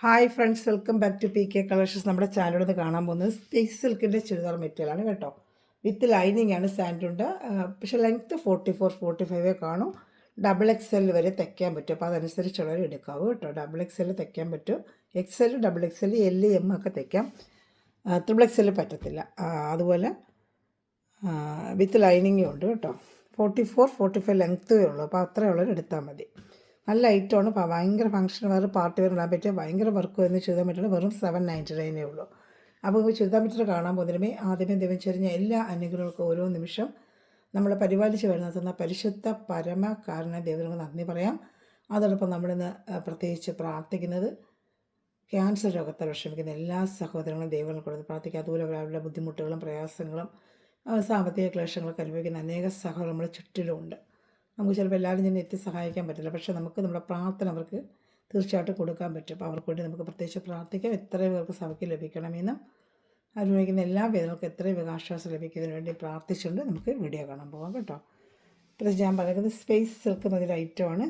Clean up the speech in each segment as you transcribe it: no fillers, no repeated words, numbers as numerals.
Hi friends, welcome back to P K collections. നമ്മുടെ ചാനലിൽ കാണാൻ പോകുന്നത് സ്പേസ് സിൽക്കിൻ്റെ ചുരിദാർ മെറ്റീരിയലാണ് കേട്ടോ. വിത്ത് ലൈനിങ് ആണ്, സാൻഡുണ്ട്. പക്ഷേ ലെങ്ത്ത് 44-45 കാണും. XXL വരെ തയ്ക്കാൻ പറ്റും. അപ്പോൾ അതനുസരിച്ചുള്ളവർ എടുക്കാവൂ കേട്ടോ. XXL തയ്ക്കാൻ പറ്റും. XL, XXL, L, M ഒക്കെ തയ്ക്കാം. XXL പറ്റത്തില്ല. അതുപോലെ വിത്ത് ലൈനിങ്ങും ഉണ്ട് കേട്ടോ. 44-45 ലെങ്ത്തേ ഉള്ളൂ. അപ്പോൾ അത്രയുള്ളവർ എടുത്താൽ മതി. നല്ല ഐറ്റമാണ്. ഭയങ്കര ഫംഗ്ഷൻ വേറെ പാർട്ടി വേറെ ഇടാൻ പറ്റിയ ഭയങ്കര വർക്ക് വരുന്ന ചുരിദാർ മെറ്റീരിയൽ വെറും 799 ഉള്ളൂ. അപ്പോൾ ചുരിദാർ മെറ്റീരിയൽ കാണാൻ പോകുന്നതിനുമേ ആദ്യമേ ദൈവം എല്ലാ അനുഗ്രഹങ്ങൾക്കും ഓരോ നിമിഷം നമ്മളെ പരിപാലിച്ച് വരുന്ന പരിശുദ്ധ പരമകാരണ ദൈവങ്ങൾക്ക് നന്ദി പറയാം. അതോടൊപ്പം നമ്മളിന്ന് പ്രത്യേകിച്ച് പ്രാർത്ഥിക്കുന്നത് ക്യാൻസർ രോഗത്താൽ വിഷമിക്കുന്ന എല്ലാ സഹോദരങ്ങളും ദൈവങ്ങൾ കൊടുത്ത് പ്രാർത്ഥിക്കുക. അതുപോലെ അവരുടെ ബുദ്ധിമുട്ടുകളും പ്രയാസങ്ങളും സാമ്പത്തിക ക്ലേശങ്ങളൊക്കെ അനുഭവിക്കുന്ന അനേക സഹോദരങ്ങൾ നമ്മുടെ ചുറ്റിലുമുണ്ട്. നമുക്ക് ചിലപ്പോൾ എല്ലാവരും തന്നെ എത്തി സഹായിക്കാൻ പറ്റില്ല, പക്ഷേ നമുക്ക് നമ്മുടെ പ്രാർത്ഥന അവർക്ക് തീർച്ചയായിട്ടും കൊടുക്കാൻ പറ്റും. അപ്പോൾ അവർക്ക് വേണ്ടി നമുക്ക് പ്രത്യേകിച്ച് പ്രാർത്ഥിക്കാം. എത്രയും പേർക്ക് സൗഖ്യം ലഭിക്കണമെന്നും അനുഭവിക്കുന്ന എല്ലാ വേദനകൾക്കും എത്രയും വേഗം ആശ്വാസം ലഭിക്കുന്നതിന് വേണ്ടി പ്രാർത്ഥിച്ചുകൊണ്ട് നമുക്ക് വീഡിയോ കാണാൻ പോകാം കേട്ടോ. പ്രത്യേകിച്ച് ഞാൻ പറയുന്നത് സ്പേസ് സിൽക്ക് എന്നൊരു ഐറ്റമാണ്.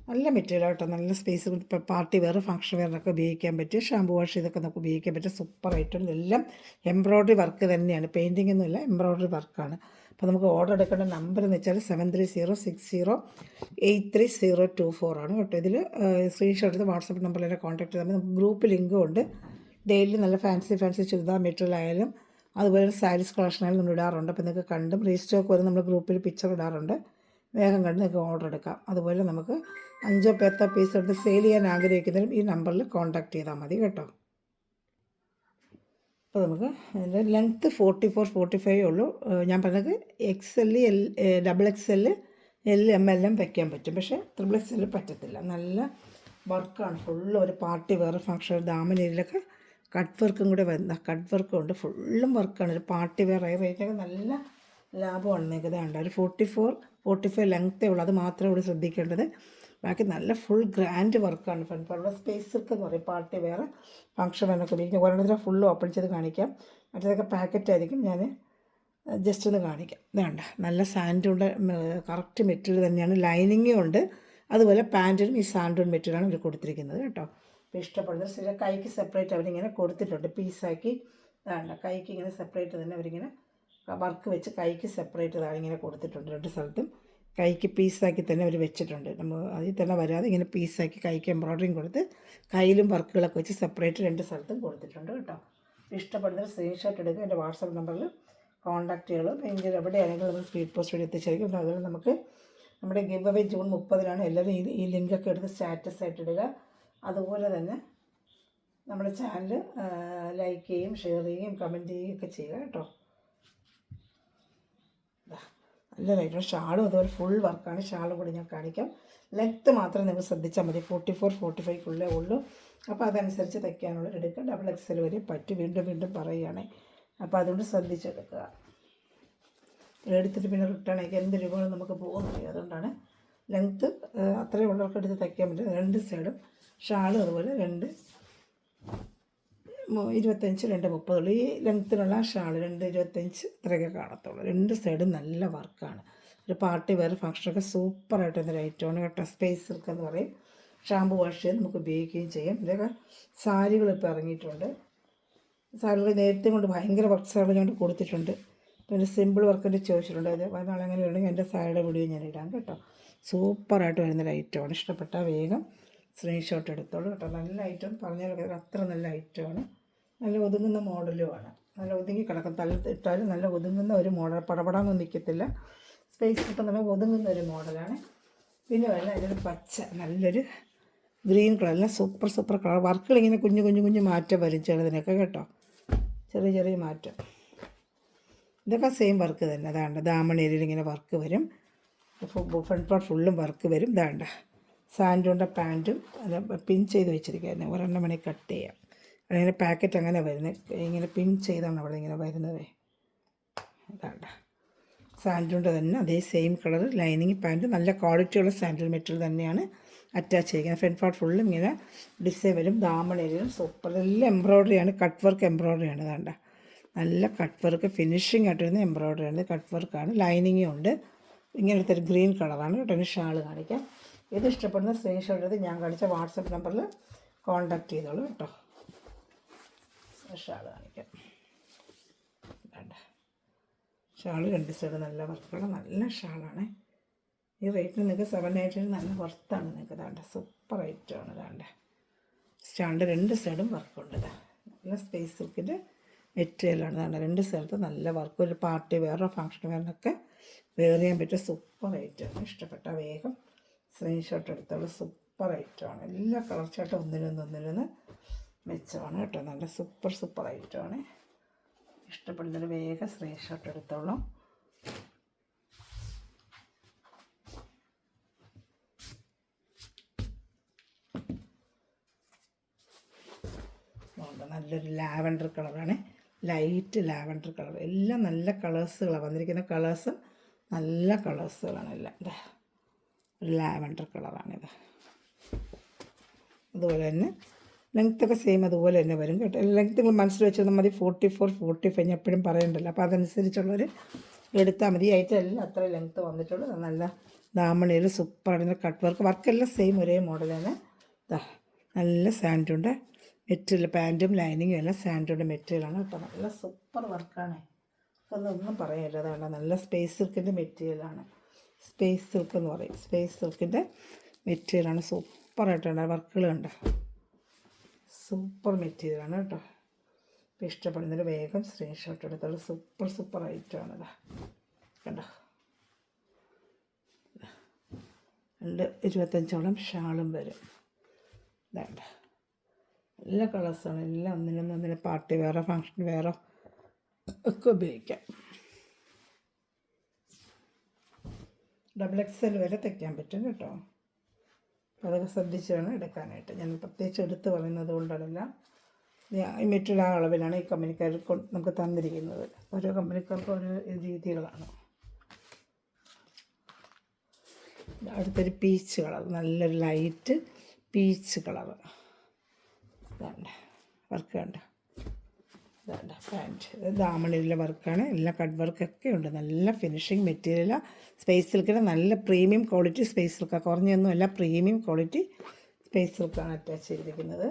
നല്ല മെറ്റീരിയൽ കേട്ടോ. നല്ല സ്പേസ് ഇപ്പോൾ പാർട്ടി വെയർ, ഫംഗ്ഷൻ വെയറിനൊക്കെ ഉപയോഗിക്കാൻ പറ്റും. ഷാമ്പു വാഷ് ഇതൊക്കെ നമുക്ക് ഉപയോഗിക്കാൻ പറ്റും. Super item. എല്ലാം എംബ്രോയ്ഡറി വർക്ക് തന്നെയാണ്, പെയിൻറ്റിംഗ് ഒന്നുമില്ല, എംബ്രോയ്ഡറി വർക്കാണ്. അപ്പോൾ നമുക്ക് ഓർഡർ എടുക്കേണ്ട നമ്പർ എന്ന് വെച്ചാൽ 7306083024 ആണ് കേട്ടോ. ഇതിൽ സ്ക്രീൻഷോട്ട് എടുത്ത് വാട്സപ്പ് നമ്പറിൽ കോൺടാക്ട് ചെയ്താൽ നമുക്ക് ഗ്രൂപ്പ് ലിങ്കും ഉണ്ട്. ഡെയിലി നല്ല ഫാൻസി ചുരിദാർ മെറ്റീരിയൽ ആയാലും അതുപോലെ സാരീസ് കളക്ഷനായാലും നമ്മൾ ഇടാറുണ്ട്. അപ്പോൾ നിങ്ങൾക്ക് കണ്ടും റീസ്റ്റോക്ക് വരെ നമ്മൾ ഗ്രൂപ്പിൽ പിക്ചർ ഇടാറുണ്ട്. വേഗം കണ്ട് നിങ്ങൾക്ക് ഓർഡർ എടുക്കാം. അതുപോലെ നമുക്ക് 5 പീസ് എടുത്ത് സെയിൽ ചെയ്യാൻ ആഗ്രഹിക്കുന്നവരും ഈ നമ്പറിൽ കോൺടാക്ട് ചെയ്താൽ മതി കേട്ടോ. അപ്പോൾ നമുക്ക് അതിൻ്റെ ലെങ്ത്ത് 44-45 ഉള്ളൂ. ഞാൻ പറഞ്ഞത് XL, XXL, L, M എല്ലാം വയ്ക്കാൻ പറ്റും. പക്ഷേ XXL പറ്റത്തില്ല. നല്ല വർക്കാണ്. ഫുള്ള് ഒരു പാർട്ടി വേറെ ഫംഗ്ഷൻ ദാമനയിലൊക്കെ കട്ട് വർക്കും കൂടെ വരുന്ന കട്ട് വർക്കും ഉണ്ട്. ഫുള്ളും വർക്കാണ്. ഒരു പാർട്ടി വെയർ റേറ്റൊക്കെ നല്ല ലാഭമാണ്. നിങ്ങൾക്ക് ഉണ്ട് ഒരു 44-45 ലെങ്ത്തേ ഉള്ളൂ. അത് മാത്രമേ ഇവിടെ ശ്രദ്ധിക്കേണ്ടത്. ബാക്കി നല്ല ഫുൾ ഗ്രാൻഡ് വർക്കാണ്. ഫ്രണ്ട് പാർട്ടിയുടെ സ്പേസ് സിൽക്ക് എന്ന് പറയും. പാർട്ടി വേറെ ഫംഗ്ഷൻ വേണമൊക്കെ ഉപയോഗിക്കാം. ഒരെണ്ണത്തിന് ഫുള്ള് ഓപ്പൺ ചെയ്ത് കാണിക്കാം. മറ്റേതൊക്കെ പാക്കറ്റ് ആയിരിക്കും. ഞാൻ ജസ്റ്റ് ഒന്ന് കാണിക്കാം. വേണ്ട, നല്ല സാൻഡുണ്ട്. കറക്റ്റ് മെറ്റീരിയൽ തന്നെയാണ്. ലൈനിങ്ങും ഉണ്ട്. അതുപോലെ പാൻറ്റിനും ഈ സാൻഡൂൺ മെറ്റീരിയലാണ് ഇവർ കൊടുത്തിരിക്കുന്നത് കേട്ടോ. അപ്പോൾ ഇഷ്ടപ്പെടുന്നത് ശരി. കൈക്ക് സെപ്പറേറ്റ് അവരിങ്ങനെ കൊടുത്തിട്ടുണ്ട് പീസാക്കി. വേണ്ട, കൈക്ക് ഇങ്ങനെ സെപ്പറേറ്റ് തന്നെ അവരിങ്ങനെ വർക്ക് വെച്ച് കൈക്ക് സെപ്പറേറ്റ് ഇങ്ങനെ കൊടുത്തിട്ടുണ്ട്. രണ്ട് സ്ഥലത്തും കൈക്ക് പീസാക്കി തന്നെ അവർ വെച്ചിട്ടുണ്ട്. നമ്മൾ അതിൽ തന്നെ വരാതെ ഇങ്ങനെ പീസാക്കി കൈക്ക് എംബ്രോയ്ഡറിയും കൊടുത്ത് കയ്യിലും വർക്കുകളൊക്കെ വെച്ച് സെപ്പറേറ്റ് രണ്ട് സ്ഥലത്തും കൊടുത്തിട്ടുണ്ട് കേട്ടോ. ഇഷ്ടപ്പെടുന്ന സ്ക്രീൻഷോട്ട് എടുക്കുക. എൻ്റെ വാട്സപ്പ് നമ്പറിൽ കോൺടാക്റ്റ് ചെയ്യുള്ളൂ. എങ്കിൽ എവിടെയാണെങ്കിലും നമ്മൾ സ്പീഡ് പോസ്റ്റ് വഴി എത്തിച്ചായിരിക്കും. അതുപോലെ നമുക്ക് നമ്മുടെ ഗിവ് അവേ ജൂൺ 30-നാണ്. എല്ലാവരും ഈ ലിങ്കൊക്കെ എടുത്ത് സ്റ്റാറ്റസ് ആയിട്ട് ഇടുക. അതുപോലെ തന്നെ നമ്മുടെ ചാനൽ ലൈക്ക് ചെയ്യുകയും ഷെയർ ചെയ്യുകയും കമൻറ്റ് ചെയ്യുകയൊക്കെ ചെയ്യുക കേട്ടോ. നല്ല ലൈറ്റാണ്. ഷാളും അതുപോലെ ഫുൾ വർക്കാണ്. ഷാളും കൂടി ഞാൻ കാണിക്കാം. ലെങ്ത്ത് മാത്രം നിങ്ങൾ ശ്രദ്ധിച്ചാൽ മതി. 44-45 ഉള്ളൂ. അപ്പോൾ അതനുസരിച്ച് തയ്ക്കാനുള്ള എടുക്കുക. XXL വരെ പറ്റും. വീണ്ടും പറയുകയാണ്. അപ്പോൾ അതുകൊണ്ട് ശ്രദ്ധിച്ചെടുക്കുക. എടുത്തിട്ട് പിന്നെ റിട്ടേൺ അയക്കുക. എന്ത് രൂപകളും നമുക്ക് പോകുന്നില്ല. അതുകൊണ്ടാണ് ലെങ്ത്ത് അത്രയും ഉള്ളവർക്ക് എടുത്ത് തയ്ക്കാൻ പറ്റും. രണ്ട് സൈഡും ഷാളും അതുപോലെ 225-230 ഉള്ളൂ. ഈ ലെങ്ത്തിനുള്ള ഷാൾ 225 ഇത്രയൊക്കെ കാണത്തുള്ളൂ. രണ്ട് സൈഡും നല്ല വർക്കാണ്. ഒരു പാർട്ടി വേറെ ഫംഗ്ഷനൊക്കെ സൂപ്പറായിട്ട് എന്നൊരു ഐറ്റമാണ് കേട്ടോ. സ്പേസ് സിൽക്ക് എന്ന് പറയും. ഷാമ്പു വാഷ് ചെയ്ത് നമുക്ക് ഉപയോഗിക്കുകയും ചെയ്യാം. ഇതൊക്കെ സാരികൾ ഇപ്പോൾ ഇറങ്ങിയിട്ടുണ്ട്. സാരികൾ നേരത്തെ കൊണ്ട് ഭയങ്കര വർക്ക് സാരികൾ ഞാൻ കൊടുത്തിട്ടുണ്ട്. പിന്നെ സിമ്പിൾ വർക്കിൻ്റെ ചോദിച്ചിട്ടുണ്ട്. അത് നാളെങ്ങനെ ഉണ്ടെങ്കിൽ എൻ്റെ സാരിയുടെ വീഡിയോ ഞാൻ ഇടാം കേട്ടോ. സൂപ്പറായിട്ട് വരുന്നൊരു ഐറ്റമാണ്. ഇഷ്ടപ്പെട്ടാൽ വേഗം സ്ക്രീൻഷോട്ട് എടുത്തോളൂ കേട്ടോ. നല്ല ഐറ്റം പറഞ്ഞാലൊക്കെ അത്ര നല്ല ഐറ്റമാണ്. നല്ല ഒതുങ്ങുന്ന മോഡലുമാണ്. നല്ല ഒതുങ്ങി കിടക്കും. ഇട്ടാലും നല്ല ഒതുങ്ങുന്ന ഒരു മോഡൽ. പടപടാന്നൊന്നും നിൽക്കത്തില്ല. സ്പേസ് കിട്ടുന്ന നല്ല ഒതുങ്ങുന്ന ഒരു മോഡലാണ്. പിന്നെ വേണം അതിലൊരു പച്ച നല്ലൊരു ഗ്രീൻ കളർ. എല്ലാം സൂപ്പർ കളർ. വർക്കുകളിങ്ങനെ കുഞ്ഞു മാറ്റം വരും ചിലതിനൊക്കെ കേട്ടോ. ചെറിയ മാറ്റം. ഇതൊക്കെ സെയിം വർക്ക് തന്നെ. അതാണ്ട് ദാമണേരിയിൽ ഇങ്ങനെ വർക്ക് വരും. ഫ്രണ്ട് പാർട്ട് ഫുള്ളും വർക്ക് വരും. ഇതാണ്ട സാൻഡൂണ്ട പാൻറ്റും അത് പിൻ ചെയ്ത് വെച്ചിരിക്കുകയായിരുന്നു. ഒരെണ്ണം വേണമെങ്കിൽ കട്ട് ചെയ്യാം. അങ്ങനെ പാക്കറ്റ് അങ്ങനെ വരുന്നത്. ഇങ്ങനെ പിൻ ചെയ്താണ് അവിടെ ഇങ്ങനെ വരുന്നത്. അതാണ്ട സാൻഡൂണ്ട തന്നെ അതേ സെയിം കളർ ലൈനിങ് പാൻറ്റ്. നല്ല ക്വാളിറ്റിയുള്ള സാൻഡൽ മെറ്റീരിയൽ തന്നെയാണ് അറ്റാച്ച് ചെയ്യുന്നത്. ഫ്രണ്ട് പാർട്ട് ഫുള്ളും ഇങ്ങനെ ഡിസൈൻ വരും. ദാമണേരിയിലും സൂപ്പർ. എല്ലാം എംബ്രോയ്ഡറിയാണ്. Cut work എംബ്രോയ്ഡറിയാണ്. അതാണ്ട നല്ല കട്ട് വർക്ക് ഫിനിഷിംഗ് ആയിട്ട് വരുന്ന എംബ്രോയ്ഡറിയാണ്. കട്ട് വർക്കാണ്. ലൈനിങ്ങും ഉണ്ട്. ഇങ്ങനത്തെ ഒരു ഗ്രീൻ കളറാണ് കേട്ടോ. ഷാൾ കാണിക്കാം. ഇത് ഇഷ്ടപ്പെടുന്ന സ്ക്രീൻഷോട്ട് എടുത്ത് ഞാൻ കാണിച്ച വാട്സപ്പ് നമ്പറിൽ കോണ്ടാക്ട് ചെയ്തോളൂ കേട്ടോ. ഷാൾ കാണിക്കാം. വേണ്ട ഷാൾ 2 സൈഡ് നല്ല വർക്കുള്ള നല്ല ഷാളാണ്. ഈ റേറ്റിന് നിങ്ങൾക്ക് 790 നല്ല വർത്താണ് നിങ്ങൾക്ക്. വേണ്ട സൂപ്പർ ഐറ്റമാണ്. വേണ്ട ഷാളിൻ്റെ 2 സൈഡും വർക്കുണ്ട്. നല്ല സ്പേസ് സിൽക്കിൻ്റെ മെറ്റീരിയലാണ്. വേണ്ട 2 സ്ഥലത്ത് നല്ല വർക്ക്. ഒരു പാർട്ടി വെയറോ ഫങ്ഷൻ വെയറിനൊക്കെ വെയർ ചെയ്യാൻ പറ്റിയ സൂപ്പർ ഐറ്റമാണ്. ഇഷ്ടപ്പെട്ട വേഗം സ്ക്രീൻഷോട്ട് എടുത്തോളൂ. സൂപ്പർ ഐറ്റമാണ്. എല്ലാ കളർ ചാട്ടും ഒന്നിനൊന്ന് മെച്ചമാണ് കേട്ടോ. നല്ല സൂപ്പർ ഐറ്റമാണ്. ഇഷ്ടപ്പെടുന്നൊരു വേഗം സ്ക്രീൻഷോട്ട് എടുത്തോളൂ. നല്ലൊരു ലാവൻഡർ കളറാണ്. Light lavender colour. എല്ലാം നല്ല കളേഴ്സുകളാണ് വന്നിരിക്കുന്ന. കളേഴ്സും നല്ല കളേഴ്സുകളാണ് എല്ലാം. ഒരു ലാവൻഡർ കളറാണിത്. അതുപോലെ തന്നെ ലെങ്ത്തൊക്കെ സെയിം അതുപോലെ തന്നെ വരും കേട്ടോ. ലെങ്ത്ത് നിങ്ങൾ മനസ്സിൽ വെച്ചാൽ മതി. 44, 45 ഞാൻ എപ്പോഴും പറയണ്ടല്ലോ. അപ്പോൾ അതനുസരിച്ചുള്ളവർ എടുത്താൽ മതി. ഈ ഐറ്റം എല്ലാം അത്ര ലെങ്ത്ത് വന്നിട്ടുള്ളൂ. നല്ല ദാമണിയിൽ സൂപ്പറാണ്. കട്ട് വർക്കെല്ലാം സെയിം ഒരേ മോഡൽ തന്നെ. നല്ല സാൻഡുണ്ട് മെറ്റീരിയൽ. പാൻറ്റും ലൈനിങ്ങും എല്ലാം സാൻഡുണ്ട് മെറ്റീരിയലാണ് കേട്ടോ. നല്ല സൂപ്പർ വർക്കാണ്. അതൊന്നും പറയില്ല. അതാണ് നല്ല സ്പേസ് സിൽക്കിൻ്റെ മെറ്റീരിയലാണ്. സ്പേസ് സിൽക്ക് എന്ന് പറയും. സ്പേസ് സിൽക്കിൻ്റെ മെറ്റീരിയലാണ്. സൂപ്പറായിട്ടുണ്ട്. വർക്കുകൾ കണ്ടോ. സൂപ്പർ മെറ്റീരിയലാണ് കേട്ടോ. ഇപ്പോൾ ഇഷ്ടപ്പെടുന്നതിന് വേഗം സ്ക്രീൻഷോട്ട് എടുത്തോളൂ. സൂപ്പർ ഐറ്റമാണിത് കണ്ടോ. 25ഓളം ഷാളും വരും. വേണ്ട നല്ല കളേഴ്സാണ്. എല്ലാം ഒന്നിനെ പാർട്ടി വെയറോ ഫങ്ഷൻ വെയറോ ഒക്കെ ഉപയോഗിക്കാം. XXL വരെ തയ്ക്കാൻ പറ്റും കേട്ടോ. അപ്പോൾ അതൊക്കെ ശ്രദ്ധിച്ച് വേണം എടുക്കാനായിട്ട്. ഞാൻ പ്രത്യേകിച്ച് എടുത്ത് പറയുന്നത് കൊണ്ടല്ല. ഈ മെറ്റീരിയൽ ആ അളവിലാണ് ഈ കമ്പനിക്കാർ നമുക്ക് തന്നിരിക്കുന്നത്. ഓരോ കമ്പനിക്കാർക്കും ഓരോ രീതികളാണ്. അടുത്തൊരു പീച്ച് കളർ. നല്ലൊരു ലൈറ്റ് പീച്ച് കളർ. ഇതാണ്ട് വർക്ക് കണ്ട. ഇതാണ്ട പാൻറ്റ്. ദാമണിയിലെ വർക്കാണ്. എല്ലാം കട്ട് വർക്കൊക്കെ ഉണ്ട്. നല്ല ഫിനിഷിങ് മെറ്റീരിയലാണ്. സ്പേസ് സിൽക്കിൻ്റെ നല്ല പ്രീമിയം ക്വാളിറ്റി സ്പേസ് സിൽക്കാണ്. കുറഞ്ഞൊന്നും അല്ല. പ്രീമിയം ക്വാളിറ്റി സ്പേസ് സിൽക്കാണ് അറ്റാച്ച് ചെയ്തിരിക്കുന്നത്.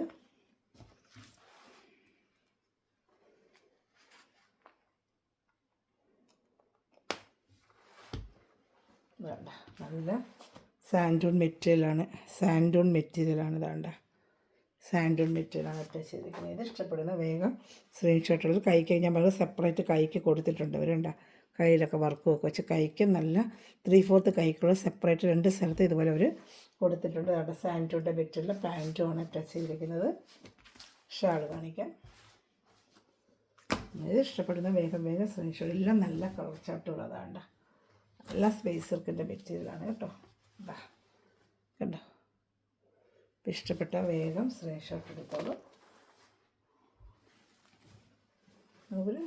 വേണ്ട നല്ല സാൻഡൂൺ മെറ്റീരിയലാണ്. ഇതാണ്ട സാൻഡൂൺ മെറ്റീരിയലാണ് അറ്റാച്ച് ചെയ്തിരിക്കുന്നത്. ഇത് ഇഷ്ടപ്പെടുന്ന വേഗം സ്ക്രീൻഷോട്ടുകൾ. കൈക്ക് ഞാൻ പറഞ്ഞത് സെപ്പറേറ്റ് കൈക്ക് കൊടുത്തിട്ടുണ്ട്. അവരുണ്ട കയ്യിലൊക്കെ വർക്കും ഒക്കെ വെച്ച് കൈക്ക് നല്ല 3/4 കൈക്കുള്ള സെപ്പറേറ്റ് 2 സ്ഥലത്ത് ഇതുപോലെ അവർ കൊടുത്തിട്ടുണ്ട്. അവിടെ സാൻഡൂണിൻ്റെ മെറ്റീരിയൽ പാൻറ്റുമാണ് അറ്റാച്ച് ചെയ്തിരിക്കുന്നത്. ഷാൾ കാണിക്കാം. ഇത് ഇഷ്ടപ്പെടുന്ന വേഗം സ്ക്രീൻഷോട്ട്. എല്ലാം നല്ല കളർ ചാർട്ടുള്ളതാണ്. നല്ല സ്പേസ് സിൽക്കിൻ്റെ മെറ്റീരിയലാണ് കേട്ടോ. കണ്ടോ. ഇഷ്ടപ്പെട്ട വേഗം സ്ക്രീൻഷോട്ട് എടുത്തോളൂ. അതുപോലെ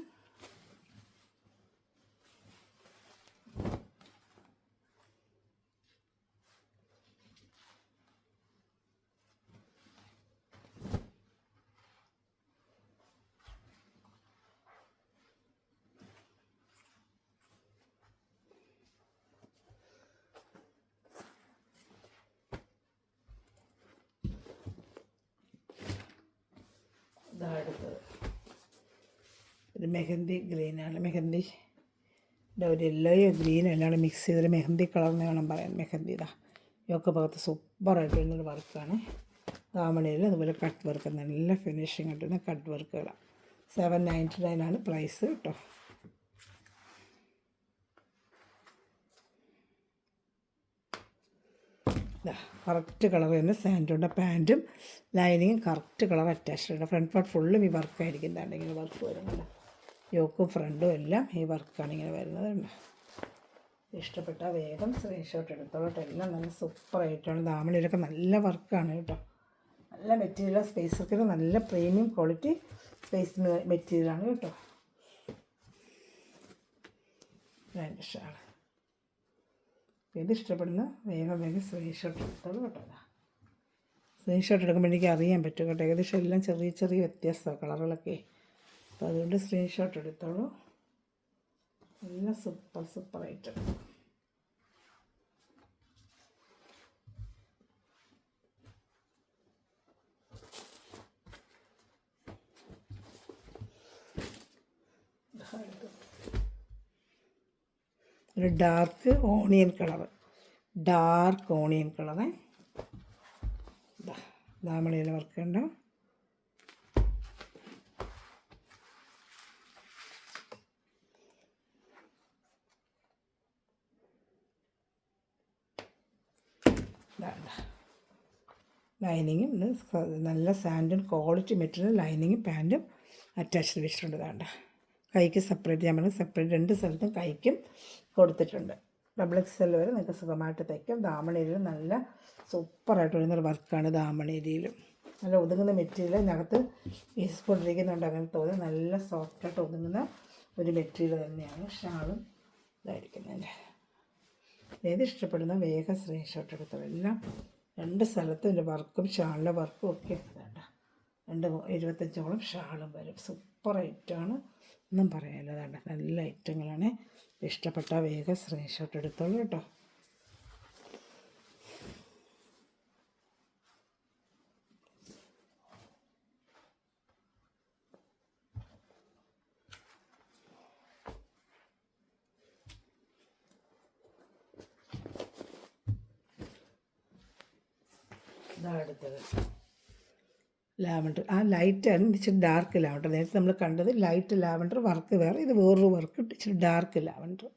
അടുത്തത് ഒരു മെഹന്തി ഗ്രീനാണ്. മെഹന്തിൻ്റെ ഒരു യെല്ലോയോ ഗ്രീനോ എല്ലാം മിക്സ് ചെയ്തൊരു മെഹന്തി കളർന്ന് വേണം പറയാൻ. മെഹന്തി ഒക്കെ ഭാഗത്ത് സൂപ്പറായിട്ട് വരുന്നൊരു വർക്കാണ്. ദാമണിയിൽ അതുപോലെ കട്ട് വർക്ക് നല്ല ഫിനിഷിങ് കിട്ടുന്ന കട്ട് വർക്കുകളാണ്. 799 പ്രൈസ് കേട്ടോ. കറക്റ്റ് കളർ തന്നെ സാൻഡോൻ്റെ പാൻറ്റും ലൈനിങ്ങും കറക്റ്റ് കളർ അറ്റാച്ച്ഡ് ഉണ്ട്. ഫ്രണ്ട് പാർട്ട് ഫുള്ളും ഈ വർക്കായിരിക്കും. ഇതാണ്ട് ഇങ്ങനെ വർക്ക് വരുന്നുണ്ട്. യോക്കും ഫ്രണ്ടും എല്ലാം ഈ വർക്കാണ് ഇങ്ങനെ വരുന്നത്. ഇഷ്ടപ്പെട്ട വേഗം സ്ക്രീൻഷോട്ട് എടുത്തോളൂ. എല്ലാം നല്ല സൂപ്പറായിട്ടാണ്. ദാമണിയിലൊക്കെ നല്ല വർക്കാണ് കേട്ടോ. നല്ല മെറ്റീരിയൽ. സ്പേസ് സിൽക്കിന് നല്ല പ്രീമിയം ക്വാളിറ്റി സ്പേസ് മെറ്റീരിയലാണ് കേട്ടോ. രണ്ട് ഷാൾ. ഇത് ഇഷ്ടപ്പെടുന്ന വേഗം സ്ക്രീൻഷോട്ട് എടുത്തോളൂ കേട്ടോ. സ്ക്രീൻഷോട്ട് എടുക്കുമ്പോൾ എനിക്ക് അറിയാൻ പറ്റും കേട്ടോ. ഏകദേശം എല്ലാം ചെറിയ വ്യത്യാസമാണ് കളറുകളൊക്കെ. അപ്പോൾ അതുകൊണ്ട് സ്ക്രീൻഷോട്ട് എടുത്തോളൂ. എല്ലാം സൂപ്പറായിട്ട്. ഒരു ഡാർക്ക് ഓണിയൻ കളറ്, ദാമണിയിൽ വർക്ക് ഉണ്ടോ. ലൈനിങ്ങും നല്ല സാൻഡൻ ക്വാളിറ്റി മെറ്റീരിയൽ ലൈനിങ്ങും പാൻറ്റും അറ്റാച്ച്ഡ് വെച്ചിട്ടുണ്ട്. വേണ്ട കൈക്ക് സെപ്പറേറ്റ്, ഞാൻ പറഞ്ഞത് സെപ്പറേറ്റ് 2 സ്ഥലത്തും കൈക്കും കൊടുത്തിട്ടുണ്ട്. XXL വരെ നിങ്ങൾക്ക് സുഖമായിട്ട് തയ്ക്കും. ദാമണേരിയിൽ നല്ല സൂപ്പറായിട്ട് വരുന്നൊരു വർക്കാണ്. ദാമണേരിയിലും നല്ല ഒതുങ്ങുന്ന മെറ്റീരിയൽ, ഇതിനകത്ത് വീസിക്കൊണ്ടിരിക്കുന്നുണ്ട് അങ്ങനെ തോന്നുന്നു. നല്ല സോഫ്റ്റായിട്ട് ഒതുങ്ങുന്ന ഒരു മെറ്റീരിയൽ തന്നെയാണ്. ഷാളും ഇതായിരിക്കുന്നതിൻ്റെ. ഏത് ഇഷ്ടപ്പെടുന്ന വേഗം സ്ക്രീൻഷോട്ട് എടുത്തത്. എല്ലാം 2 സ്ഥലത്തും ഇതിൻ്റെ വർക്കും ഷാളിൻ്റെ വർക്കും ഒക്കെ വേണ്ട. 25ഓളം ഷാളും വരും. സൂപ്പർ ഐറ്റമാണ്, ഒന്നും പറയാനില്ല. വേണ്ട നല്ല ഐറ്റങ്ങളാണ്. ഇഷ്ടപ്പെട്ട വേഗം സ്ക്രീൻഷോട്ട് എടുത്തോളൂ കേട്ടോ. ഇതാണ് അടുത്തത് ലാവൻഡർ. ആ ലൈറ്റാണ് ഇച്ചിരി ഡാർക്ക് ലാവൻഡർ. നേരത്തെ നമ്മൾ കണ്ടത് ലൈറ്റ് ലാവൻഡർ വർക്ക് വേറെ, ഇത് വേറൊരു വർക്ക് ഇച്ചിരി ഡാർക്ക് ലാവൻഡർ.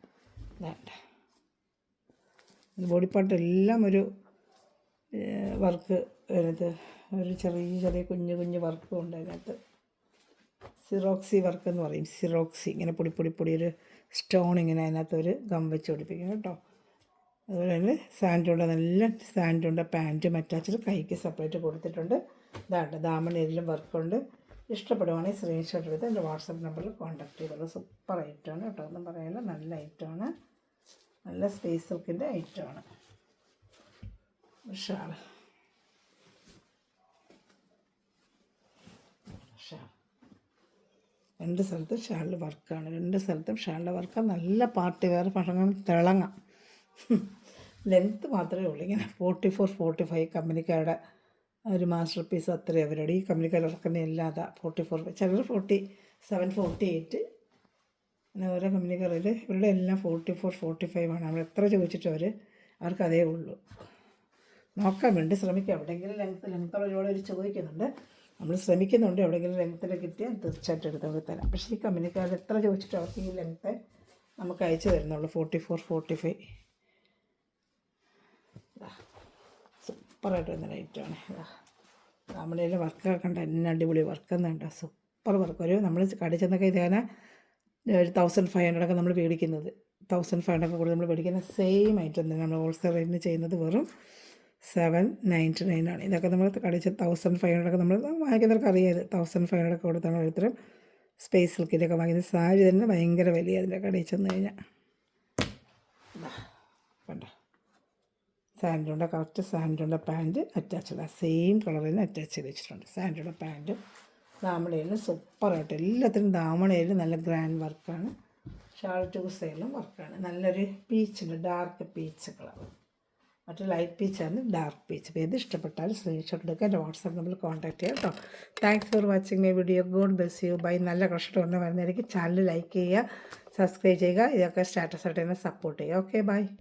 വേണ്ട ബോഡി പാർട്ട് എല്ലാം ഒരു വർക്ക് അതിനകത്ത്, ഒരു ചെറിയ കുഞ്ഞു വർക്കും ഉണ്ട് അതിനകത്ത്. സിറോക്സി വർക്ക് എന്ന് പറയും. സിറോക്സി ഇങ്ങനെ പൊടി ഒരു സ്റ്റോൺ ഇങ്ങനെ അതിനകത്ത് ഒരു ഗം വെച്ച് പിടിപ്പിക്കും കേട്ടോ. അതുപോലെ തന്നെ സാൻഡുണ്ട, നല്ല സാൻഡുണ്ട പാൻറ്റും അറ്റാച്ച്ഡ് കൈക്ക് സെപ്പറേറ്റ് കൊടുത്തിട്ടുണ്ട്. ഇതാണ്ട് ദാമണേരിയിലും വർക്കുണ്ട്. ഇഷ്ടപ്പെടുവാണെങ്കിൽ സ്ക്രീൻഷോട്ട് എടുത്ത് എൻ്റെ വാട്സപ്പ് നമ്പറിൽ കോൺടാക്ട് ചെയ്തോളൂ. സൂപ്പർ ഐറ്റമാണ് കേട്ടോ, ഒന്നും പറയാനില്ല. നല്ല ഐറ്റമാണ്, നല്ല സ്പേസ് സിൽക്കിൻ്റെ ഐറ്റമാണ്. ഷാൾ 2 സ്ഥലത്തും ഷാളിൽ വർക്കാണ്. 2 സ്ഥലത്തും ഷാളിൻ്റെ വർക്കാണ്. നല്ല പാർട്ടി വെയർ ഭക്ഷണം തിളങ്ങാം. ലെങ്ത്ത് മാത്രമേ ഉള്ളൂ. ഇങ്ങനെ 44-45 കമ്പനിക്കാരുടെ ഒരു മാസ്റ്റർ പീസ് അത്രയും അവരുടെ. ഈ കമ്പനിക്കാർ ഇറക്കുന്ന എല്ലാതാ 44, ചിലർ 47-48, അങ്ങനെ ഓരോ കമ്പനിക്കാരിൽ ഇവരുടെ എല്ലാം 44-45 ആണ്. നമ്മൾ എത്ര ചോദിച്ചിട്ട് അവർക്ക് അതേ ഉള്ളൂ. നോക്കാൻ വേണ്ടി ശ്രമിക്കാം. എവിടെയെങ്കിലും ലെങ്ത്തുള്ള ഒരുപാട് ചോദിക്കുന്നുണ്ട്. നമ്മൾ ശ്രമിക്കുന്നുണ്ട്. എവിടെയെങ്കിലും ലെങ്ത്തിൽ കിട്ടിയാൽ തീർച്ചയായിട്ടും എടുത്ത് തരാം. പക്ഷേ ഈ കമ്പനിക്കാർ എത്ര ചോദിച്ചിട്ട് അവർക്ക് ഈ ലെങ്ത്ത് നമുക്ക് അയച്ചു തരുന്നുള്ളൂ. 44-45 സൂപ്പറായിട്ട് വരുന്ന ഐറ്റമാണ്. നമ്മുടെ വർക്കൊക്കെ കണ്ട എന്നെ അടിപൊളി വർക്കെന്നുണ്ട്. Super work. ഒരു നമ്മൾ കടയിൽ ചെന്നൊക്കെ ഇതേനെ 1500 നമ്മൾ മേടിക്കുന്നത്, 1500 കൂടി നമ്മൾ മേടിക്കുന്ന സെയിം ഐറ്റം തന്നെ നമ്മൾ ഹോൾസെയിൽ റേറ്റിന് ചെയ്യുന്നത് വെറും 799 ആണ്. ഇതൊക്കെ നമ്മൾ കടയിൽ 1500 നമ്മൾ വാങ്ങിക്കുന്നവർക്ക് അറിയാം. 1500 കൊടുത്താണ് ഓരോരുത്തരും സ്പേസ് സിൽക്കിൻ്റെയൊക്കെ വാങ്ങിക്കുന്നത്. സാരി തന്നെ ഭയങ്കര വലിയ അതിൻ്റെ കടയിൽ ചെന്ന് കഴിഞ്ഞാൽ. കണ്ടോ സാൻഡുണ്ട, കറക്റ്റ് സാൻഡുണ്ട പാൻറ്റ് അറ്റാച്ച്ഡ്, സെയിം കളറിൽ തന്നെ അറ്റാച്ച് ചെയ്ത് വെച്ചിട്ടുണ്ട്. സാൻഡുണ്ട പാൻറ്റ് ദാമണയിലും സൂപ്പറായിട്ട് എല്ലാത്തിനും ദാമണയിലും നല്ല ഗ്രാൻഡ് വർക്കാണ്. ഷാൾ 2 സൈഡിലും വർക്കാണ്. നല്ലൊരു പീച്ചുണ്ട്, ഡാർക്ക് പീച്ച് കളർ. മറ്റു ലൈറ്റ് പീച്ചാണ്, ഡാർക്ക് പീച്ച്. അപ്പോൾ ഏത് ഇഷ്ടപ്പെട്ടാലും സ്ക്രീൻഷോട്ട് എടുക്കുക. എൻ്റെ വാട്സാപ്പ് നമ്പറിൽ കോൺടാക്ട് ചെയ്യാം കേട്ടോ. Thanks for watching my video. God bless you. Bye. നല്ല കഷ്ടം കൊണ്ട് വരുന്നതായിരിക്കും. ചാനൽ ലൈക്ക് ചെയ്യുക, സബ്സ്ക്രൈബ് ചെയ്യുക. ഇതൊക്കെ സ്റ്റാറ്റസ് ആയിട്ട് തന്നെ സപ്പോർട്ട് ചെയ്യുക. Okay bye.